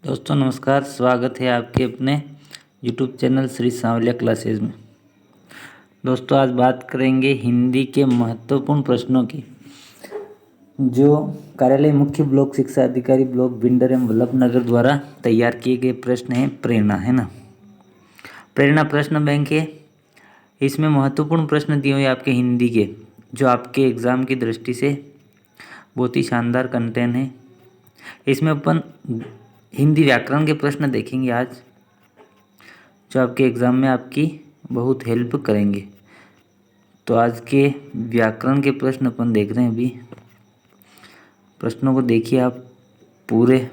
दोस्तों नमस्कार, स्वागत है आपके अपने YouTube channel Shri Sanwaliya classes में। दोस्तों आज बात करेंगे हिंदी के महत्वपूर्ण प्रश्नों की, जो कार्यालय मुख्य ब्लॉक शिक्षा अधिकारी ब्लॉक भिंडर एवं वल्लभनगर द्वारा तैयार किए गए प्रश्न हैं। प्रेरणा है ना, प्रेरणा प्रश्न बैंक है। इसमें महत्वपूर्ण प्रश्न दिए हुए आपके हिंदी के, जो आपके एग्ज़ाम की दृष्टि से बहुत ही शानदार कंटेंट है। इसमें अपन हिंदी व्याकरण के प्रश्न देखेंगे आज, जो आपके एग्ज़ाम में आपकी बहुत हेल्प करेंगे। तो आज के व्याकरण के प्रश्न अपन देख रहे हैं। अभी प्रश्नों को देखिए आप पूरे।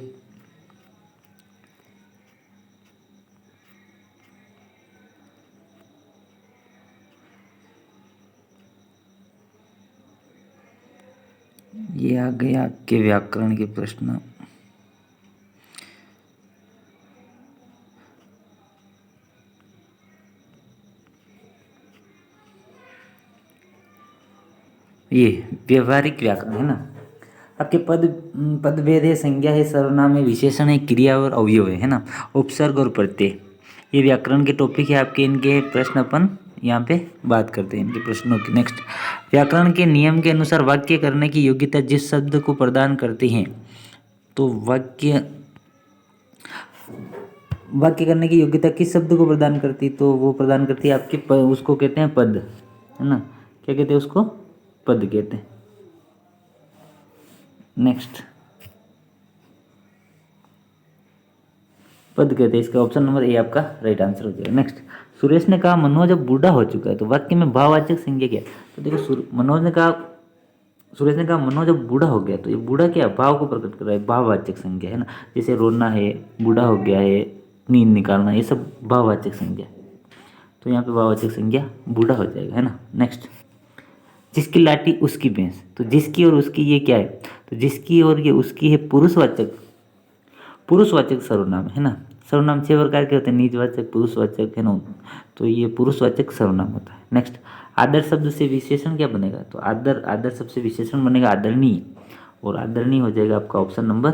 ये आ गए आपके व्याकरण के प्रश्न। ये व्यवहारिक व्याकरण है ना। आपके पदभेद है, संज्ञा है, सर्वनाम है, विशेषण है, क्रिया और अवयव है ना, उपसर्ग और प्रत्यय। ये व्याकरण के टॉपिक है आपके। इनके प्रश्न अपन यहाँ पे बात करते हैं, इनके प्रश्नों की। नेक्स्ट, व्याकरण के नियम के अनुसार वाक्य करने की योग्यता जिस शब्द को प्रदान करती है, तो वाक्य करने की योग्यता किस शब्द को प्रदान करती, तो वो प्रदान करती है आपके उसको कहते हैं पद, है ना। क्या कहते हैं उसको? पद कहते हैं। नेक्स्ट, पद कहते हैं। इसका ऑप्शन नंबर ए आपका राइट आंसर हो जाएगा। नेक्स्ट, सुरेश ने कहा मनोज जब बूढ़ा हो चुका है, तो वाक्य में भाववाचक संज्ञा क्या? तो देखो सुरेश ने कहा मनोज जब बूढ़ा हो गया, तो ये बूढ़ा क्या भाव को प्रकट कर रहा है, भाववाचक संज्ञा है ना। जैसे रोना है, बूढ़ा हो गया है, नींद निकालना, ये सब भाववाचक संज्ञा। तो यहाँ पे भाववाचक संज्ञा बूढ़ा हो जाएगा, है ना। नेक्स्ट, जिसकी लाठी उसकी भैंस, तो जिसकी और उसकी ये क्या है? तो जिसकी और ये उसकी है पुरुषवाचक सर्वनाम है ना। सर्वनाम 6 प्रकार के होते हैं, निजवाचक, पुरुषवाचक, है ना। तो ये पुरुषवाचक सर्वनाम होता है। नेक्स्ट, आदर शब्द से विशेषण क्या बनेगा? तो आदर शब्द से विशेषण बनेगा आदरणीय, और आदरणीय हो जाएगा आपका ऑप्शन नंबर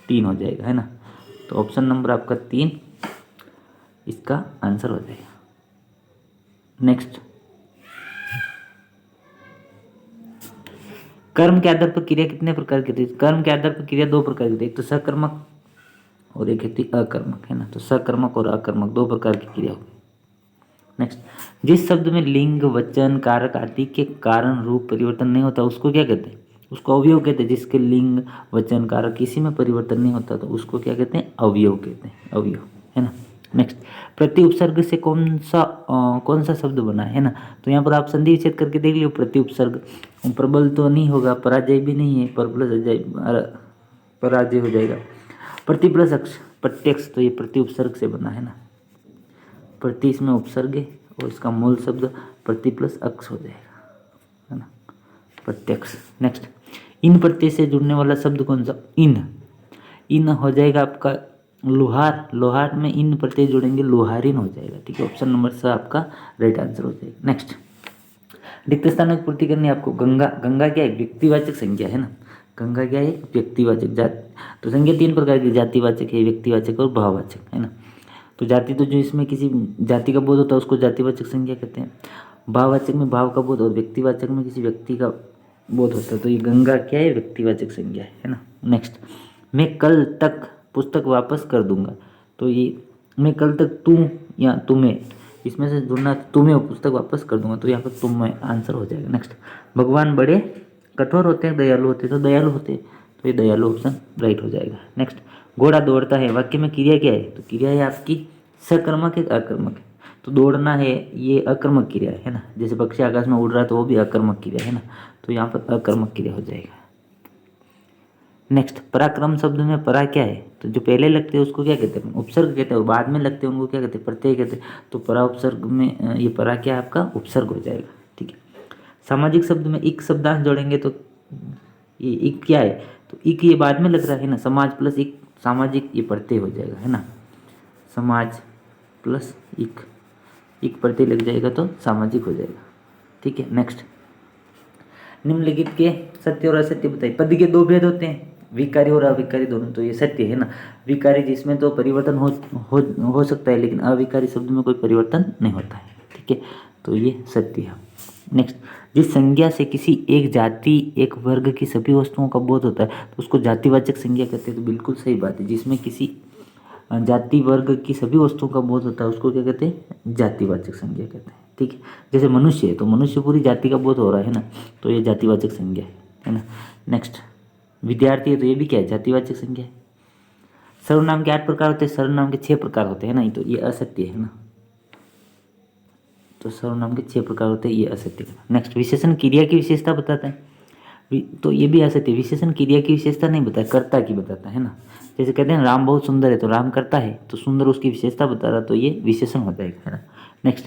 3 हो जाएगा, है ना। तो ऑप्शन नंबर आपका 3 इसका आंसर हो जाएगा। नेक्स्ट, कर्म के आधार पर क्रिया कितने प्रकार की होती है? कर्म के आधार पर क्रिया 2 प्रकार की होती है, एक तो सकर्मक और एक होती है अकर्मक, है ना। तो सकर्मक और अकर्मक 2 प्रकार की क्रिया होगी। नेक्स्ट, जिस शब्द में लिंग, वचन, कारक आदि के कारण रूप परिवर्तन नहीं होता, उसको क्या कहते हैं? उसको अवयव कहते हैं। जिसके लिंग, वचन, कारक किसी में परिवर्तन नहीं होता, तो उसको क्या कहते हैं? अवयव कहते हैं, अवयव, है ना। नेक्स्ट, प्रति उपसर्ग से कौन सा शब्द बना है ना। तो यहाँ पर आप संधि विच्छेद करके देख लियो। प्रति उपसर्ग, प्रबल तो नहीं होगा, पराजय भी नहीं है, पर प्लस अजय पराजय हो जाएगा। प्रति प्लस अक्ष प्रत्यक्ष, तो ये प्रति उपसर्ग से बना है ना। प्रति इसमें उपसर्ग है और इसका मूल शब्द प्रति प्लस अक्ष हो जाएगा, है ना, प्रत्यक्ष। नेक्स्ट, इन प्रत्यय से जुड़ने वाला शब्द कौन सा? इन हो जाएगा आपका लोहार। लोहार में इन प्रत्यय जुड़ेंगे, लोहारिन हो जाएगा, ठीक है। ऑप्शन नंबर 6 आपका राइट आंसर हो जाएगा। नेक्स्ट, रिक्त स्थानों की पूर्ति करनी है आपको। गंगा क्या है? व्यक्तिवाचक संज्ञा, है ना। गंगा क्या है? व्यक्तिवाचक। जात तो संज्ञा 3 प्रकार की, जातिवाचक है, व्यक्तिवाचक और भाववाचक, है ना। तो जाति तो जो इसमें किसी जाति का बोध होता है उसको जातिवाचक संज्ञा कहते हैं। भाववाचक में भाव का बोध और व्यक्तिवाचक में किसी व्यक्ति का बोध होता है। तो ये गंगा क्या है? व्यक्तिवाचक संज्ञा है ना। नेक्स्ट, मैं कल तक पुस्तक वापस कर दूंगा। तो ये मैं कल तक तुम या तुम्हें, इसमें से जुड़ना, तुम्हें पुस्तक वापस कर दूंगा, तो यहाँ पर तुम में आंसर हो जाएगा। नेक्स्ट, भगवान बड़े कठोर होते हैं, दयालु होते हैं, तो दयालु होते हैं, तो ये दयालु ऑप्शन राइट हो जाएगा। नेक्स्ट, घोड़ा दौड़ता है, वाक्य में क्रिया क्या है? तो क्रिया है आपकी सकर्मक है, अकर्मक है। तो दौड़ना है, ये अकर्मक क्रिया है ना। जैसे पक्षी आकाश में उड़ रहा है तो वो भी अकर्मक क्रिया है ना। तो यहाँ पर अकर्मक क्रिया हो जाएगा। नेक्स्ट, पराक्रम शब्द में परा क्या है? तो जो पहले लगते हैं उसको क्या कहते हैं? उपसर्ग कहते हैं, और बाद में लगते हैं उनको क्या कहते हैं? प्रत्यय कहते हैं। तो परा उपसर्ग में ये परा क्या है आपका? उपसर्ग हो जाएगा, ठीक है। सामाजिक शब्द में इक शब्दांश जोड़ेंगे, तो ये इक क्या है? तो इक ये बाद में लग रहा है ना। समाज प्लस इक, सामाजिक, ये प्रत्यय हो जाएगा, है ना। समाज प्लस इक प्रत्यय लग जाएगा तो सामाजिक हो जाएगा, ठीक है। नेक्स्ट, निम्नलिखित के सत्य और असत्य बताइए। पद के 2 भेद होते हैं, विकारी और अविकारी दोनों, तो ये सत्य है ना। विकारी जिसमें तो परिवर्तन हो सकता है, लेकिन अविकारी शब्द में कोई परिवर्तन नहीं होता है, ठीक है, तो ये सत्य है। नेक्स्ट, जिस संज्ञा से किसी एक जाति एक वर्ग की सभी वस्तुओं का बोध होता है तो उसको जातिवाचक संज्ञा कहते हैं। तो बिल्कुल सही बात है, जिसमें किसी जाति वर्ग की सभी वस्तुओं का बोध होता है उसको क्या कहते हैं, जातिवाचक संज्ञा कहते हैं, ठीक है। जैसे मनुष्य है तो मनुष्य पूरी जाति का बोध हो रहा है ना, तो ये जातिवाचक संज्ञा है ना। नेक्स्ट, विद्यार्थी है तो ये भी क्या है, जातिवाचक संज्ञा है। सर्वनाम के 8 प्रकार होते हैं, सर्वनाम के 6 प्रकार होते हैं ना, तो ये असत्य है ना। तो सर्वनाम के 6 प्रकार होते हैं, ये असत्य है। नेक्स्ट, विशेषण क्रिया की विशेषता बताता है, तो ये भी असत्य है। विशेषण क्रिया की विशेषता नहीं बताया, कर्ता की बताता है ना। जैसे कहते हैं राम बहुत सुंदर है तो राम करता है, तो सुंदर उसकी विशेषता बता रहा, तो ये विशेषण हो जाएगा, है ना। नेक्स्ट,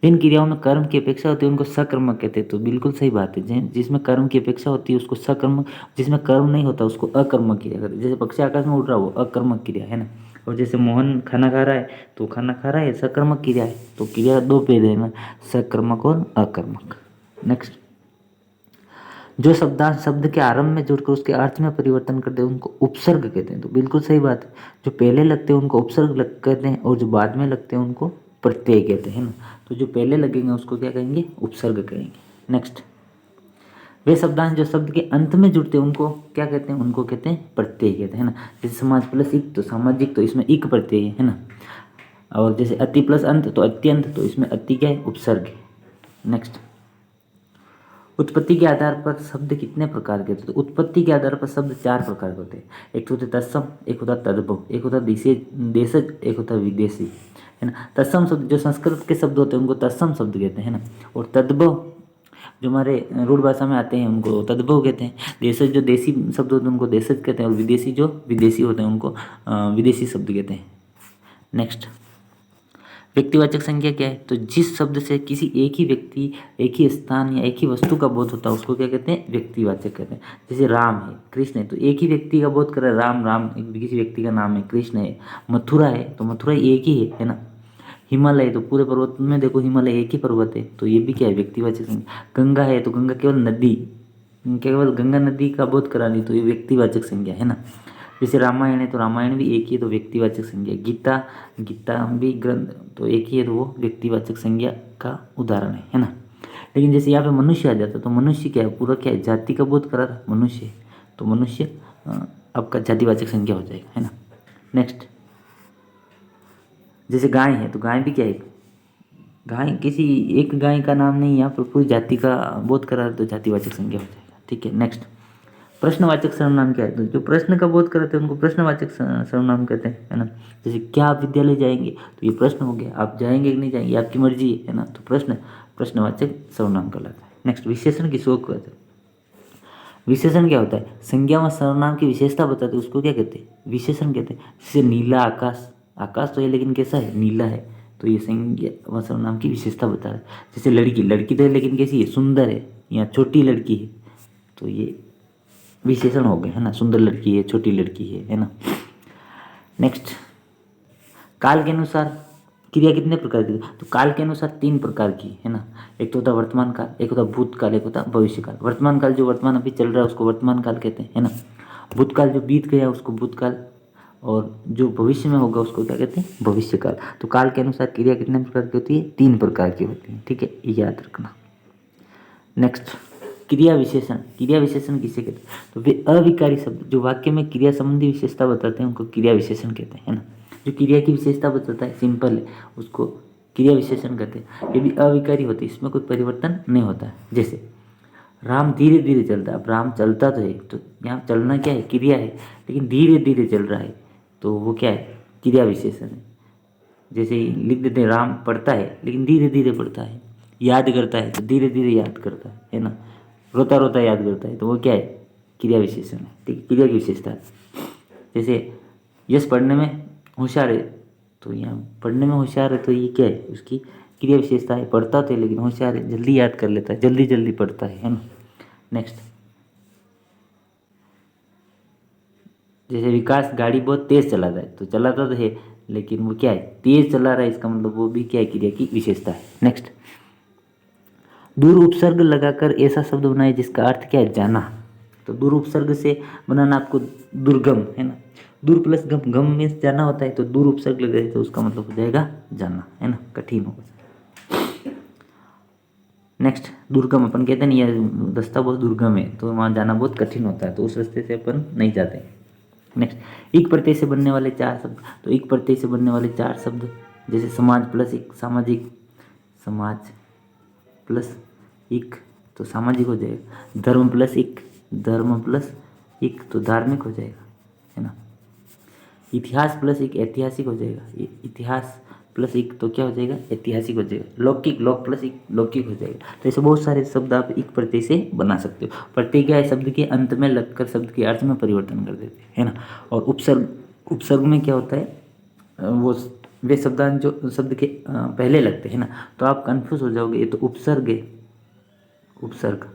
जिन क्रियाओं में कर्म की अपेक्षा होती है उनको सकर्मक कहते हैं। तो बिल्कुल सही बात है, जिसमें कर्म की अपेक्षा होती है उसको सकर्मक, जिसमें कर्म नहीं होता उसको अकर्मक क्रिया कहते हैं। जैसे पक्षी आकाश में उड़ रहा हो वो अकर्मक क्रिया है ना। और जैसे मोहन खाना खा रहा है तो खाना खा रहा है सकर्मक क्रिया है। तो क्रिया 2 भेद है ना, सकर्मक और अकर्मक। नेक्स्ट, जो शब्दांश शब्द के आरंभ में जुड़कर उसके अर्थ में परिवर्तन करते हैं उनको उपसर्ग कहते हैं। तो बिल्कुल सही बात है, जो पहले लगते हैं उनको उपसर्ग कहते हैं और जो बाद में लगते हैं उनको प्रत्यय कहते हैं ना। तो जो पहले लगेंगे उसको क्या कहेंगे, उपसर्ग कहेंगे। नेक्स्ट, वे शब्दांश जो शब्द के अंत में जुड़ते हैं उनको क्या कहते हैं, उनको कहते हैं प्रत्यय कहते हैं ना। जैसे समाज प्लस इक तो सामाजिक, तो इसमें इक प्रत्यय है ना। और जैसे अति प्लस अंत तो अत्यंत, तो इसमें अति क्या है, उपसर्ग है। नेक्स्ट, उत्पत्ति के आधार पर शब्द कितने प्रकार के होते हैं, तो उत्पत्ति के आधार पर शब्द 4 प्रकार के होते हैं। एक तो होते तत्सम, एक होता तद्भव, एक होता देशज, एक होता विदेशी, है ना। तत्सम शब्द जो संस्कृत के शब्द होते हैं उनको तत्सम शब्द कहते हैं ना। और तद्भव जो हमारे रूढ़ भाषा में आते हैं उनको तद्भव कहते हैं। देशज जो देसी शब्द होते हैं उनको देशज कहते हैं। और विदेशी जो विदेशी होते हैं उनको विदेशी शब्द कहते हैं। नेक्स्ट, व्यक्तिवाचक संज्ञा क्या है, तो जिस शब्द से किसी एक ही व्यक्ति, एक ही स्थान या एक ही वस्तु का बोध होता है उसको क्या कहते हैं, व्यक्तिवाचक कहते हैं। जैसे राम है, कृष्ण है, तो एक ही व्यक्ति का बोध कर रहा है, राम राम किसी व्यक्ति का नाम है, कृष्ण है। मथुरा है तो मथुरा एक ही है ना। हिमालय तो पूरे पर्वत में देखो हिमालय एक ही पर्वत है, तो ये भी क्या है, व्यक्तिवाचक संज्ञा। गंगा है तो गंगा केवल नदी, केवल गंगा नदी का बोध करा दी, तो ये व्यक्तिवाचक संज्ञा है ना। जैसे रामायण है तो रामायण भी एक ही है, तो व्यक्तिवाचक संज्ञा। गीता भी ग्रंथ तो एक ही है, तो वो व्यक्तिवाचक संज्ञा का उदाहरण है ना। लेकिन जैसे यहाँ पे मनुष्य आ जाता है तो मनुष्य क्या है, पूरा क्या है, जाति का बोध करा रहा मनुष्य, तो मनुष्य आपका जातिवाचक संज्ञा हो जाएगा, है ना। नेक्स्ट, जैसे गाय है तो गाय भी क्या है, गाय किसी एक गाय का नाम नहीं, यहाँ पर पूरी जाति का बोध करा तो जातिवाचक संज्ञा हो जाएगा, ठीक है। नेक्स्ट, प्रश्नवाचक सर्वनाम क्या है, तो जो प्रश्न का बोध कराते हैं उनको प्रश्नवाचक सर्वनाम कहते हैं, है ना। जैसे क्या आप विद्यालय जाएंगे, तो ये प्रश्न हो गया, आप जाएंगे कि नहीं जाएंगे आपकी मर्जी है ना, तो प्रश्नवाचक सर्वनाम कहलाता है। नेक्स्ट, विशेषण किसको कहते हैं, विशेषण क्या होता है, संज्ञा व सर्वनाम की विशेषता बताते उसको क्या कहते हैं, विशेषण कहते हैं। जैसे नीला आकाश, आकाश तो है लेकिन कैसा है, नीला है, तो ये संज्ञा व सर्वनाम की विशेषता बता रहा है। जैसे लड़की तो है लेकिन कैसी है, सुंदर है, या छोटी लड़की है, तो ये विशेषण हो गए, है ना। सुंदर लड़की है, छोटी लड़की है ना। नेक्स्ट, काल के अनुसार क्रिया कितने प्रकार की, तो काल के अनुसार 3 प्रकार की, है ना। एक तो होता वर्तमान काल, एक होता भूतकाल, एक होता भविष्य काल। वर्तमान काल जो वर्तमान अभी चल रहा है उसको वर्तमान काल कहते हैं, है ना। भूतकाल जो बीत गया उसको भूतकाल, और जो भविष्य में होगा उसको क्या कहते हैं, भविष्य काल। तो काल के अनुसार क्रिया कितने प्रकार की होती है, 3 प्रकार की होती है, ठीक है, याद रखना। नेक्स्ट, क्रिया विशेषण, क्रिया विशेषण किसे कहते हैं, तो वे अविकारी शब्द जो वाक्य में क्रिया संबंधी विशेषता बताते हैं उनको क्रिया विशेषण कहते हैं, है ना। जो क्रिया की विशेषता बताता है, सिंपल है, उसको क्रिया विशेषण कहते हैं। ये भी अविकारी होती है, इसमें कोई परिवर्तन नहीं होता है। जैसे राम धीरे धीरे चलता है, अब राम चलता तो है, तो यहाँ चलना क्या है, क्रिया है, लेकिन धीरे धीरे चल रहा है, तो वो क्या है, क्रिया विशेषण है। जैसे लिख देते हैं राम पढ़ता है लेकिन धीरे धीरे पढ़ता है, याद करता है तो धीरे धीरे याद करता है ना। रोता रोता याद करता है, तो वो क्या है, क्रिया विशेषण है, ठीक है, क्रिया की विशेषता है। जैसे यश पढ़ने में होशियार है, तो यहाँ पढ़ने में होशियार है, तो ये क्या है, उसकी क्रिया विशेषता है। पढ़ता तो है लेकिन होशियार है, जल्दी याद कर लेता है, जल्दी जल्दी पढ़ता है ना। नेक्स्ट, जैसे विकास गाड़ी बहुत तेज चलाता है, तो चलाता तो है लेकिन वो क्या है, तेज चला रहा है, इसका मतलब वो भी क्या है, क्रिया की विशेषता है। नेक्स्ट, दूर उपसर्ग लगाकर ऐसा शब्द बनाए जिसका अर्थ क्या है, जाना, तो दूर उपसर्ग से बनाना आपको दुर्गम, है ना। दूर प्लस गम, गम में जाना होता है, तो दूर उपसर्ग लग जाए तो उसका मतलब हो जाएगा जाना, है ना, कठिन होगा। नेक्स्ट, दुर्गम अपन कहते हैं नहीं, यह रास्ता बहुत दुर्गम है, तो वहाँ जाना बहुत कठिन होता है, तो उस रास्ते से अपन नहीं जाते। नेक्स्ट, एक प्रत्यय से बनने वाले 4 शब्द, तो एक प्रत्यय से बनने वाले 4 शब्द जैसे समाज प्लस एक सामाजिक, समाज प्लस एक तो सामाजिक हो जाएगा। धर्म प्लस एक, धर्म प्लस एक तो धार्मिक हो जाएगा, है ना। इतिहास प्लस एक ऐतिहासिक हो जाएगा, इतिहास प्लस एक तो क्या हो जाएगा, ऐतिहासिक हो जाएगा। लौकिक, लौक प्लस एक लौकिक हो जाएगा। तो ऐसे बहुत सारे शब्द आप एक प्रत्यय से बना सकते हो। प्रत्यय क्या है, शब्द के अंत में लगकर शब्द के अर्थ में परिवर्तन कर देते हैं, है ना। और उपसर्ग, उपसर्ग में क्या होता है, वो वे शब्दांश जो शब्द के पहले लगते हैं ना, तो आप कंफ्यूज हो जाओगे। ये तो उपसर्ग है, उपसर्ग,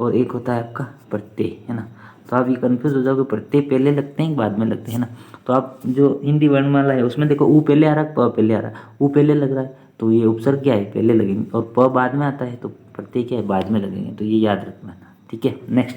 और एक होता है आपका प्रत्यय, है ना। तो आप ये कंफ्यूज हो जाओगे, प्रत्यय पहले लगते हैं बाद में लगते हैं ना। तो आप जो हिंदी वर्णमाला है उसमें देखो ऊ पहले आ रहा है, प पहले आ रहा है। ऊ पहले लग रहा है तो ये उपसर्ग क्या है, पहले लगेंगे, और प बाद में आता है तो प्रत्यय क्या है, बाद में लगेंगे। तो ये याद रखना, ठीक है। नेक्स्ट,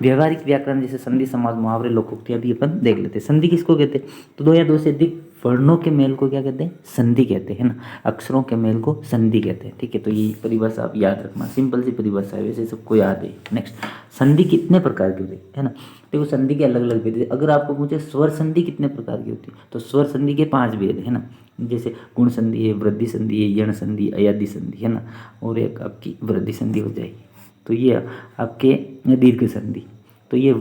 व्यवहारिक व्याकरण जैसे संधि, समास, मुहावरे, लोकोक्तियाँ भी अपन देख लेते हैं। संधि किसको कहते हैं, तो दो या दो से अधिक वर्णों के मेल को क्या कहते हैं, संधि कहते हैं ना। अक्षरों के मेल को संधि कहते हैं, ठीक है। तो ये परिभाषा आप याद रखना, सिंपल सी परिभाषा है, वैसे सबको याद है। नेक्स्ट, संधि कितने प्रकार की होती है ना। देखो संधि के अलग अलग भेद है। अगर आपको पूछे स्वर संधि कितने प्रकार की होती है, तो स्वर संधि के 5 भेद है ना। जैसे गुण संधि है, वृद्धि संधि है, यण संधि, अयादि संधि, है ना। और एक आपकी वृद्धि संधि हो जाएगी, तो ये आपके दीर्घ संधि। तो ये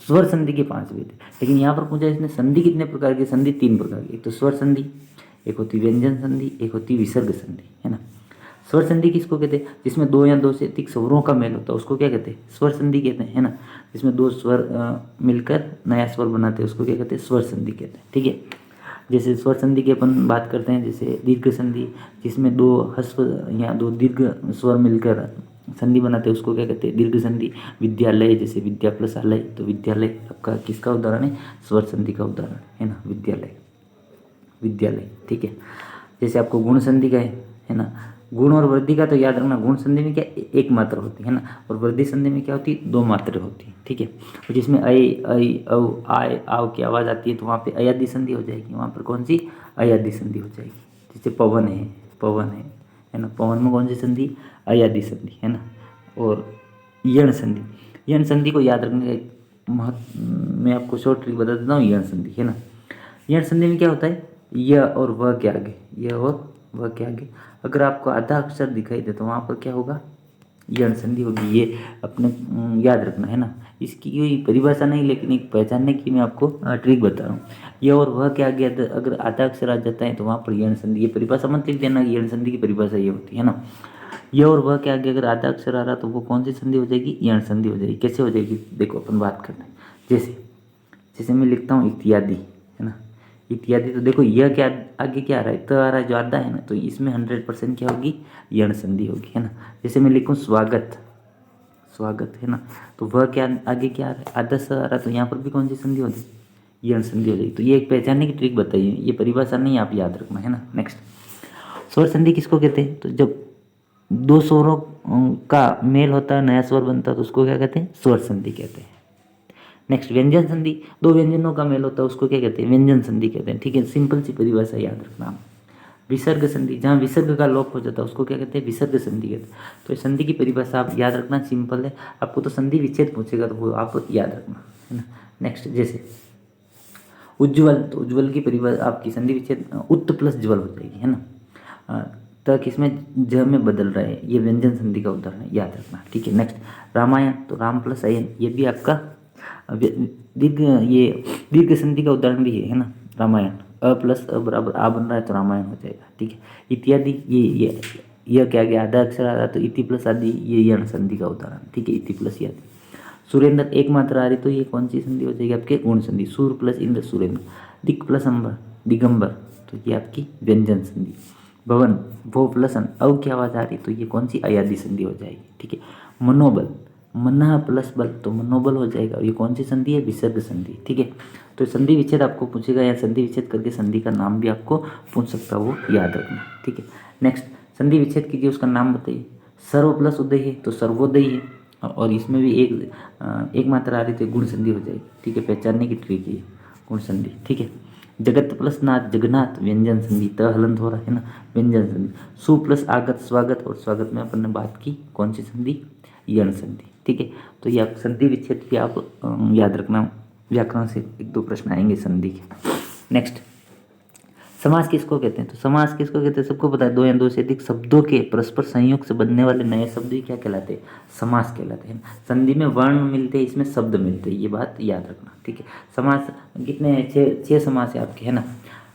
स्वर संधि के 5 भेद है। लेकिन यहाँ पर पूछा इसने संधि कितने प्रकार की, संधि 3 प्रकार की। एक तो स्वर संधि, एक होती व्यंजन संधि, एक होती विसर्ग संधि, है ना। स्वर संधि किसको कहते हैं, जिसमें 2 या 2 से अधिक स्वरों का मेल होता है उसको क्या कहते हैं, स्वर संधि कहते हैं, है ना। जिसमें 2 स्वर मिलकर नया स्वर बनाते हैं उसको क्या कहते हैं, स्वर संधि कहते हैं, ठीक है। जैसे स्वर संधि की अपन बात करते हैं, जैसे दीर्घ संधि, जिसमें 2 ह्रस्व या 2 दीर्घ स्वर मिलकर संधि बनाते हैं उसको क्या कहते हैं, दीर्घ संधि। विद्यालय, जैसे विद्या प्लस आलय, तो विद्यालय आपका किसका उदाहरण है, स्वर संधि का उदाहरण है ना, विद्यालय, विद्यालय, ठीक है। जैसे आपको गुण संधि का है ना, गुण और वृद्धि का तो याद रखना। गुण संधि में क्या एक मात्रा होती है ना, और वृद्धि संधि में क्या होती है, 2 मात्रा होती है, ठीक है। और जिसमें ऐ औ आय आव की आवाज़ आती है तो वहाँ पे अयादि संधि हो जाएगी। वहाँ पर कौन सी, अयादि संधि हो जाएगी। जैसे पवन है, पवन है ना, पवन में कौन सी संधि, अयादि संधि, है ना। और यण संधि, यण संधि को याद रखने का एक मैं आपको शॉर्ट ट्रिक बता देता हूँ। यण संधि, है ना, यण संधि में क्या होता है, य और व के आगे, य और व के आगे अगर आपको आधा अक्षर दिखाई दे तो वहाँ पर क्या होगा, यण संधि होगी। ये अपने याद रखना, है ना। इसकी कोई परिभाषा नहीं, लेकिन एक पहचानने की मैं आपको ट्रिक बता रहा हूँ। ये और वह के आगे अगर आधा अक्षर आ जाता है तो वहाँ पर यण संधि। ये परिभाषा मत लिख देना, यण संधि की परिभाषा ये होती है ना। ये और वह के आगे अगर आधा अक्षर आ रहा तो वो कौन सी संधि हो जाएगी, यण संधि हो जाएगी। कैसे हो जाएगी, देखो अपन बात करते हैं। जैसे जैसे मैं लिखता हूँ इत्यादि, है ना, इत्यादि, तो देखो यह क्या आगे क्या आ रहा है, तो आ रहा है जो आधा है ना, तो इसमें 100% क्या होगी, यण संधि होगी, है ना। जैसे मैं लिखूँ स्वागत, स्वागत, है ना, तो वह क्या आगे क्या आ रहा है, आधा सा आ रहा है, तो यहाँ पर भी कौन सी संधि हो जाएगी, यण संधि हो जाएगी। तो ये एक पहचानने की ट्रिक बताइए, ये परिभाषा नहीं आप याद रखना, है ना। नेक्स्ट, स्वर संधि किसको कहते हैं, तो जब 2 स्वरों का मेल होता है, नया स्वर बनता है, तो उसको क्या कहते हैं, स्वर संधि कहते हैं। नेक्स्ट, व्यंजन संधि, 2 व्यंजनों का मेल होता है उसको क्या कहते हैं, व्यंजन संधि कहते हैं, ठीक है। सिंपल सी परिभाषा याद रखना। विसर्ग संधि, जहाँ विसर्ग का लोप हो जाता है उसको क्या कहते हैं, विसर्ग संधि कहते हैं। तो इस संधि की परिभाषा आप याद रखना, सिंपल है। आपको तो संधि विच्छेद पूछेगा तो वो आप याद रखना, है ना। नेक्स्ट, जैसे उज्ज्वल, तो उज्ज्वल की परिभाषा आपकी संधि विच्छेद उत्त प्लस ज्वल हो जाएगी, है ना। तक इसमें ज में बदल रहा है, ये व्यंजन संधि का उदाहरण है, याद रखना, ठीक है। नेक्स्ट, रामायण, तो राम प्लस अयन, ये भी आपका दीर्घ, ये दीर्घ संधि का उदाहरण भी है ना। रामायण, अ प्लस अ बराबर आ बन रहा है तो रामायण हो जाएगा, ठीक है। इत्यादि, ये क्या गया, आधा अक्षर आ रहा तो इति प्लस आदि, ये यण संधि का उदाहरण, ठीक है, इति प्लस आदि। सुरेंद्र, एक मात्रा आ रही तो ये कौन सी संधि हो जाएगी, आपके गुण संधि। सूर प्लस इंद्र, सुरेंद्र। दिक प्लस अंबर, दिगंबर, तो ये आपकी व्यंजन संधि। भवन, वो प्लस अन, अव की आवाज़ आ रही तो ये कौन सी, अयादि संधि हो जाएगी, ठीक है। मनोबल, मना प्लस बल, तो मनोबल हो जाएगा, ये कौन सी संधि है, विसर्ग संधि, ठीक है। तो संधि विच्छेद आपको पूछेगा, या संधि विच्छेद करके संधि का नाम भी आपको पूछ सकता है, वो याद रखना, ठीक है। नेक्स्ट, संधि विच्छेद कीजिए, उसका नाम बताइए। सर्व प्लस उदय है तो सर्वोदय है, और इसमें भी एक मात्रा आ रही तो गुण संधि हो जाएगी। ठीक है, पहचानने की ट्रिक है गुण संधि। ठीक है, जगत प्लस नाथ जगन्नाथ व्यंजन संधि, त हलंत हो रहा है ना, व्यंजन संधि। सु प्लस आगत स्वागत, और स्वागत में अपन ने बात की कौन सी संधि, यण संधि। ठीक है, तो ये आप संधि विच्छेद भी आप याद रखना, व्याकरण से 1-2 प्रश्न आएंगे संधि के। नेक्स्ट, समास किसको कहते हैं? तो समास किसको कहते हैं सबको पता है, 2 या 2 से अधिक शब्दों के परस्पर संयोग से बनने वाले नए शब्द ही क्या कहलाते हैं, समास कहलाते हैं। संधि में वर्ण मिलते हैं, इसमें शब्द मिलते हैं, ये बात याद रखना। ठीक है, समास कितने, 6 समास है आपके, है ना।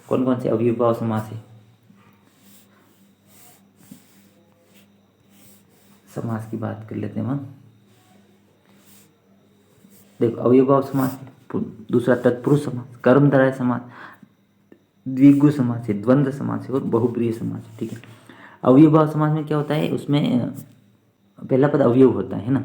कौन कौन से? अव्ययभाव समास है, समास की बात कर लेते हैं हम। देखो, अव्ययभाव समास है, दूसरा तत्पुरुष समास, कर्मधारय समास, द्विगु समास है, द्वंद्व समास है और बहुब्रीहि समास है। ठीक है, अव्ययभाव समास में क्या होता है, उसमें पहला पद अवयव होता है ना,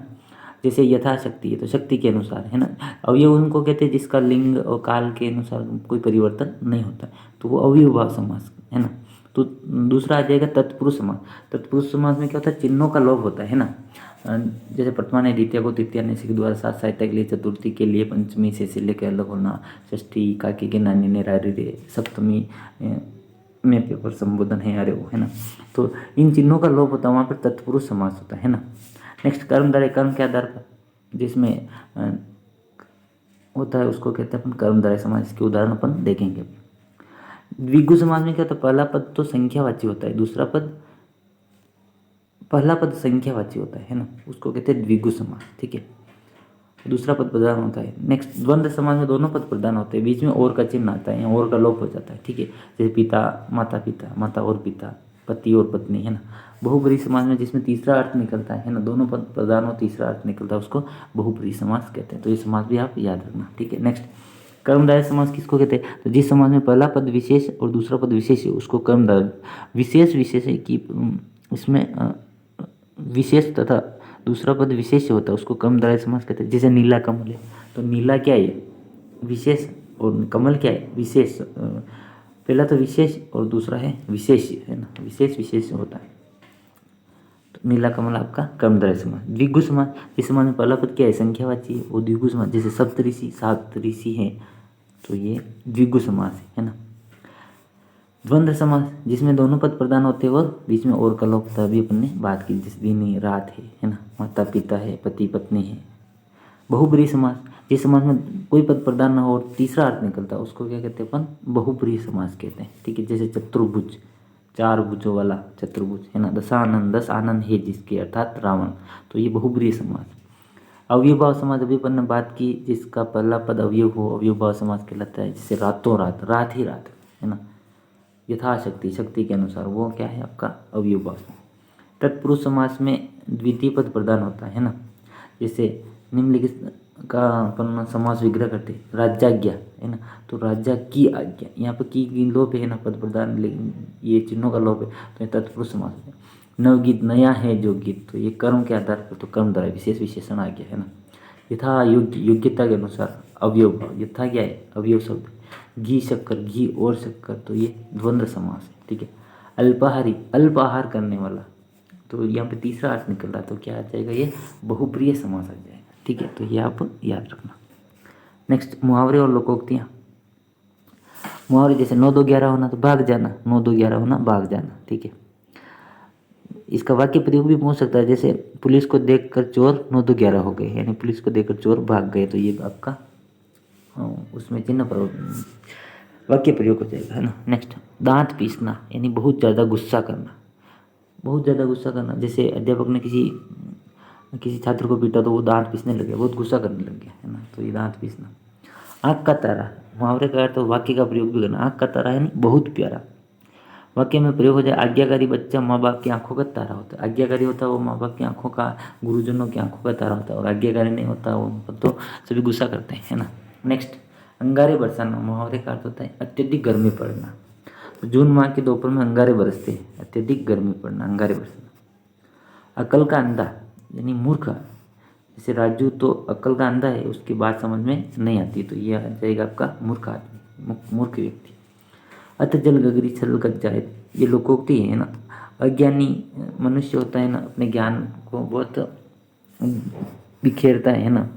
जैसे यथाशक्ति है तो शक्ति के अनुसार, है ना। अवयव उनको कहते हैं जिसका लिंग और काल के अनुसार कोई परिवर्तन नहीं होता, तो वो अव्ययभाव समास है ना। तो दूसरा आ जाएगा तत्पुरुष समास। तत्पुरुष समास में क्या होता है, चिन्हों का लोप होता है ना। जैसे प्रथमा ने द्वितीय को, तृतीया ने के द्वारा, साथ सहायता के लिए, चतुर्थी के लिए पंचमी से लेकर अलग होना, षष्ठी काकी के नानी ने रारी रे, सप्तमी में पेपर संबोधन है, अरे वो, है ना। तो इन चिन्हों का लोप होता है, वहाँ पर तत्पुरुष समास होता है ना। नेक्स्ट, कर्मधारय, कर्म के आधार पर जिसमें होता है उसको कहते हैं अपन कर्मधारय समास। इसके उदाहरण अपन देखेंगे। द्विगु समास में क्या होता है, पहला पद तो संख्यावाची होता है, पहला पद संख्यावाची होता है ना, उसको कहते हैं द्विगु समास। ठीक है, दूसरा पद प्रधान होता है। नेक्स्ट, द्वंद्व समास में दोनों पद प्रधान होते हैं, बीच में और का चिन्ह आता है, और का लोप हो जाता है। ठीक है, जैसे पिता पिता, माता और पिता, पति और पत्नी, है ना। बहुब्रीहि समास में जिसमें तीसरा अर्थ निकलता है ना, दोनों पद प्रधान हो, तीसरा अर्थ निकलता है, उसको बहुब्रीहि समास कहते हैं। तो ये समास भी आप याद रखना। ठीक है, नेक्स्ट, कर्मधारय समास किसको कहते हैं? तो जिस समास में पहला पद विशेष और दूसरा पद विशेष है उसको कर्मधारय, विशेष है कि इसमें विशेष तथा दूसरा पद विशेष होता है उसको कर्मधारय समास कहते हैं। जैसे नीला कमल है, तो नीला क्या है, विशेष, और कमल क्या है, विशेष। पहला तो विशेष और दूसरा है विशेष, है ना, विशेष होता है। तो नीला कमल आपका कर्मधारय समास। द्विगु समास, इस समास में पहला पद क्या है, संख्यावाची है, वो द्विगु समास। जैसे सप्तऋषि, 7 ऋषि है, तो ये द्विगु समास है ना। द्वंद्व समास, जिसमें दोनों पद प्रधान होते हैं और बीच में और का लोप होता है, अभी अपन ने बात की, जैसे दिन है, रात है ना, माता पिता है, पति पत्नी है। बहुब्रीहि समास, जिस समास में कोई पद प्रधान न हो और तीसरा अर्थ निकलता है उसको क्या कहते हैं अपन, बहुब्रीहि समास कहते हैं। ठीक है, जैसे चतुर्भुज, 4 भुजों वाला चतुर्भुज, है ना। 10 आनंद है जिसके, अर्थात रावण, तो ये बहुब्रीहि समास। अव्ययभाव समास, अभी अपन ने बात की, जिसका पहला पद अवयव हो, अव्ययभाव समास कहलाता है। जैसे रातों रात, रात ही रात, है ना। यथाशक्ति, शक्ति के अनुसार, वो क्या है आपका अव्ययभाव। तत्पुरुष समास में द्वितीय पद प्रधान होता है ना। जैसे निम्नलिखित का अपन समास विग्रह करते हैं, राज्याज्ञा, है ना, तो राजा की आज्ञा, यहाँ पर की लोप है ना, पद प्रधान, लेकिन ये चिन्हों का लोप है, तो ये तत्पुरुष समास है। नवगीत, नया है जो गीत, तो ये कर्म के आधार पर, तो कर्मधारय विशेष विशेषण आ गया, है ना। यथा योग्य, योग्यता के अनुसार, अवयव, यथा क्या है, अवयव शब्द। घी शक्कर, घी और शक्कर, तो ये द्वंद्व समास है। ठीक है, अल्पाहारी, अल्प आहार करने वाला, तो यहाँ पे तीसरा अर्थ निकल रहा है, तो क्या आ जाएगा, ये बहुप्रिय समास आ जाएगा। ठीक है, तो ये आप याद रखना। नेक्स्ट, मुहावरे और लोकोक्तियाँ। मुहावरे जैसे 9 2 11 होना तो भाग जाना, 9 2 11 होना भाग जाना। ठीक है, इसका वाक्य प्रयोग भी पहुंच सकता है, जैसे पुलिस को देखकर चोर 9 2 11 हो गए, यानी पुलिस को देखकर चोर भाग गए, तो ये आपका उसमें चिन्ह पर वाक्य प्रयोग हो जाएगा, है ना। नेक्स्ट, दांत पीसना, यानी बहुत ज़्यादा गुस्सा करना, बहुत ज़्यादा गुस्सा करना। जैसे अध्यापक ने किसी छात्र को पीटा तो वो दांत पीसने लगे, बहुत गुस्सा करने लग गया, है ना, तो ये दांत पीसना। आँख का तारा, मुहावरे का अर्थ तो वाक्य का प्रयोग भी करना। आँख का तारा यानी बहुत प्यारा, वाक्य में प्रयोग हो जाए। आज्ञाकारी बच्चा माँ बाप की आंखों का तारा होता है। आज्ञाकारी होता है वो माँ बाप की आंखों का, गुरुजनों की आंखों का तारा होता है, और आज्ञाकारी नहीं होता वो तो सभी गुस्सा करते हैं, है ना। नेक्स्ट, अंगारे बरसाना, मुहावरे का अर्थ होता है अत्यधिक गर्मी पड़ना। तो जून माह के दोपहर में अंगारे बरसते हैं, अत्यधिक गर्मी पड़ना, अंगारे बरसना। अकल का अंधा यानी मूर्ख, जैसे राजू तो अकल का अंधा है, उसकी बात समझ में नहीं आती, तो ये आ जाएगा आपका मूर्ख आदमी, मूर्ख व्यक्ति। अत जल गगरी छल गज जाए, ये लोकोक्ति है ना। अज्ञानी मनुष्य होता है ना, अपने ज्ञान को बहुत बिखेरता है ना।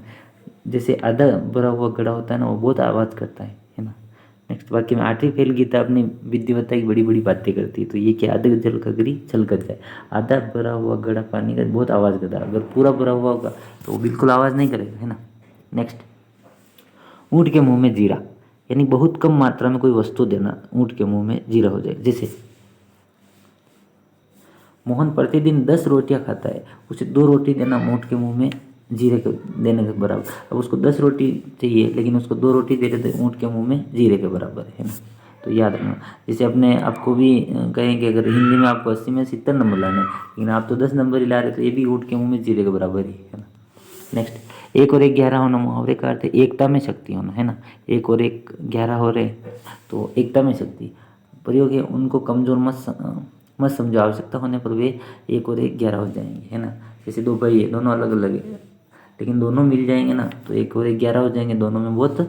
जैसे आधा भरा हुआ घड़ा होता है ना, वो बहुत आवाज़ करता है ना। नेक्स्ट वाक्य में 8वीं फेल गीता अपनी विद्वता की बड़ी बड़ी बातें करती है। तो ये क्या, आधा जल का गरी छल कर जाए। आधा भरा हुआ घड़ा पानी का बहुत आवाज़ करता है, अगर पूरा भरा हुआ होगा तो वो बिल्कुल आवाज़ नहीं करेगा, है ना। नेक्स्ट, ऊँट के मुंह में जीरा, यानी बहुत कम मात्रा में कोई वस्तु देना, ऊँट के मुंह में जीरा हो जाए। जैसे मोहन प्रतिदिन 10 रोटियां खाता है, उसे 2 रोटी देना ऊँट के मुंह में जीरे के देने के बराबर। अब उसको 10 रोटी चाहिए, लेकिन उसको 2 रोटी दे रहे थे, ऊँट के मुंह में जीरे के बराबर है ना। तो याद रखना, जैसे अपने आपको भी कहें कि अगर हिंदी में आपको 80 में 70 नंबर लाने, लेकिन आप तो 10 नंबर ही ला रहे, तो ये भी ऊँट के मुंह में जीरे के बराबर ही है ना। नेक्स्ट, 1 और 1 11 होना, मुहावरे का अर्थ है एकता में शक्ति होना, है ना। 1 और 1 11 हो रहे तो एकता में शक्ति। प्रयोग है, उनको कमजोर मत समझो, आवश्यकता होने पर वे 1 और 1 11 हो जाएंगे, है ना। जैसे 2 भाई है, दोनों अलग अलग है, लेकिन दोनों मिल जाएंगे ना तो 1 और 1 11 हो जाएंगे, दोनों में बहुत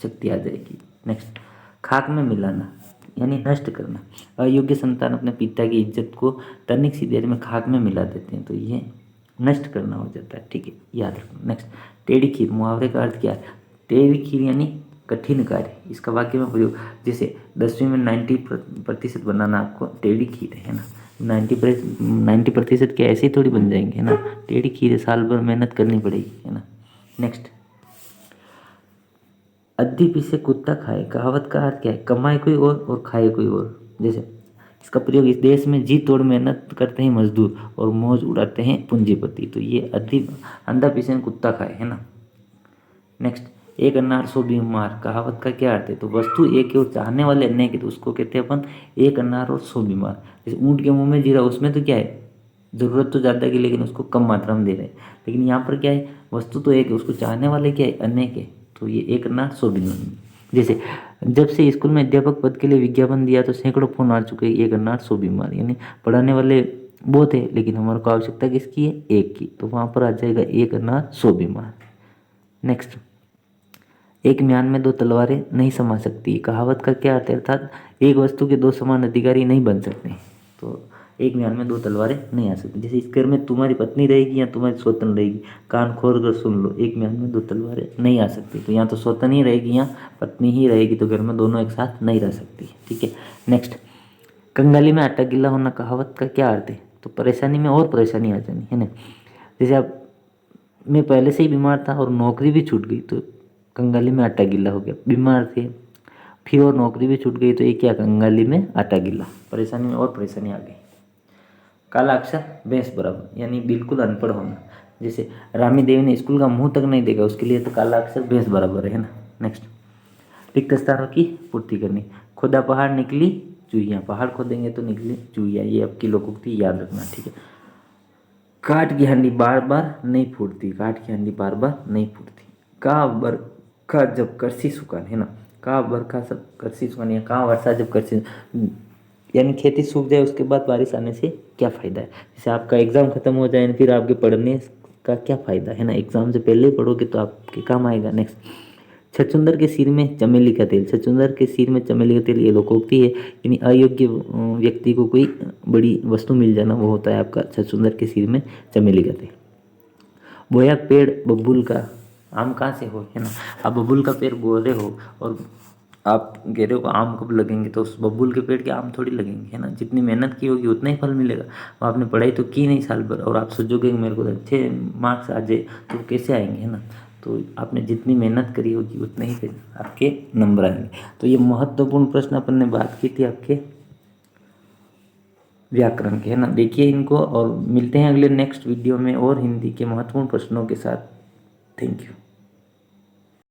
शक्ति आ जाएगी। नेक्स्ट, खाक में मिलाना, यानी नष्ट करना। अयोग्य संतान अपने पिता की इज्जत को तनिक सी देर में खाक में मिला देते हैं, तो ये नष्ट करना हो जाता है, ठीक है, याद रखना। नेक्स्ट, टेढ़ी खीर, मुहावरे का अर्थ क्या है। टेढ़ी खीर यानी कठिन कार्य, इसका वाक्य में प्रयोग। जैसे 10वीं में 90% बनाना आपको टेढ़ी खीर है ना। 90% क्या ऐसे ही थोड़ी बन जाएंगे, है ना। टेढ़ी खीर है, साल भर मेहनत करनी पड़ेगी, है ना। नेक्स्ट, अद्धी पीछे कुत्ता खाए, कहावत का अर्थ क्या है, कमाए कोई और खाए कोई और। जैसे इसका प्रयोग, इस देश में जी तोड़ मेहनत करते हैं मजदूर और मौज उड़ाते हैं पूंजीपति, तो ये अंधा पीछे कुत्ता खाए, है ना। नेक्स्ट, 1 अनार 100 बीमार, कहावत का क्या अर्थ है, तो वस्तु एक की ओर चाहने वाले अन्य की, तो उसको कहते हैं अपन 1 अनार और 100 बीमार। जैसे ऊँट के मुंह में जीरा, उसमें तो क्या है, ज़रूरत तो ज़्यादा की, लेकिन उसको कम मात्रा में दे रहे हैं। लेकिन यहाँ पर क्या है, वस्तु तो एक है, उसको चाहने वाले क्या है, अन्य के, तो ये 1 अनार 100 बीमार। जैसे जब से स्कूल में अध्यापक पद के लिए विज्ञापन दिया तो सैकड़ों फोन आ चुके हैं, 1 अनार 100 बीमार, यानी पढ़ाने वाले बहुत है, लेकिन हमारे को आवश्यकता किसकी है, एक की, तो वहाँ पर आ जाएगा 1 अनार 100 बीमार। नेक्स्ट, एक म्यान में 2 तलवारें नहीं समा सकती, कहावत का क्या अर्थ है, अर्थात एक वस्तु के 2 समान अधिकारी नहीं बन सकते, तो एक म्यान में 2 तलवारें नहीं आ सकती। जैसे इस घर में तुम्हारी पत्नी रहेगी या तुम्हारी सौतन रहेगी, कान खोल कर सुन लो, एक म्यान में 2 तलवारें नहीं आ सकती, तो यहाँ तो सौतन ही रहेगी या पत्नी ही रहेगी, तो घर में दोनों एक साथ नहीं रह सकती, ठीक है। नेक्स्ट, कंगाली में आटा गिल्ला होना, कहावत का क्या अर्थ है, तो परेशानी में और परेशानी आ जानी, है ना। जैसे आप, मैं पहले से ही बीमार था और नौकरी भी छूट गई, तो कंगाली में आटा गिल्ला हो गया। बीमार थे फिर और नौकरी भी छूट गई, तो ये क्या, कंगाली में आटा गिल्ला, परेशानी में और परेशानी आ गई। काला अक्षर भैंस बराबर, यानी बिल्कुल अनपढ़ होना। जैसे रामी देवी ने स्कूल का मुंह तक नहीं देखा, उसके लिए तो काला अक्षर भैंस बराबर है ना। नेक्स्ट, रिक्त स्थानों की पूर्ति करनी, खुदा पहाड़ निकली चूहिया, पहाड़ खोदेंगे तो निकली चूहिया, ये आपकी लोकोक्ति याद रखना, ठीक है। काठ की हांडी बार बार नहीं फूटती, काठ की हांडी बार बार नहीं फूटती। का बरखा जब करसी सुखान, है ना। का बरखा सब करसी सुखान, या का वर्षा जब करसी, यानी खेती सूख जाए उसके बाद बारिश आने से क्या फ़ायदा है। जैसे आपका एग्ज़ाम ख़त्म हो जाए फिर आपके पढ़ने का क्या फ़ायदा है ना, एग्ज़ाम से पहले ही पढ़ोगे तो आपके काम आएगा। नेक्स्ट, छछूंदर के सिर में चमेली का तेल, छछूंदर के सिर में चमेली का तेल, ये लोकोक्ति है, यानी अयोग्य व्यक्ति को कोई बड़ी वस्तु मिल जाना, वो होता है आपका छछूंदर के सिर में चमेली का तेल। बोया पेड़ बबूल का आम कहाँ से हो, है ना। आप बबूल का पेड़ बो रहे हो और आप कह रहे हो आम कब लगेंगे, तो उस बबूल के पेड़ के आम थोड़ी लगेंगे, है ना। जितनी मेहनत की होगी उतना ही फल मिलेगा। और आपने पढ़ाई तो की नहीं साल भर, और आप सोचोगे कि मेरे को अच्छे मार्क्स आ जाए, तो कैसे आएंगे, है ना। तो आपने जितनी मेहनत करी होगी उतने ही आपके नंबर आएंगे। तो ये महत्वपूर्ण प्रश्न अपन ने बात की थी आपके व्याकरण के, है ना। देखिए इनको, और मिलते हैं अगले नेक्स्ट वीडियो में और हिंदी के महत्वपूर्ण प्रश्नों के साथ। Thank you.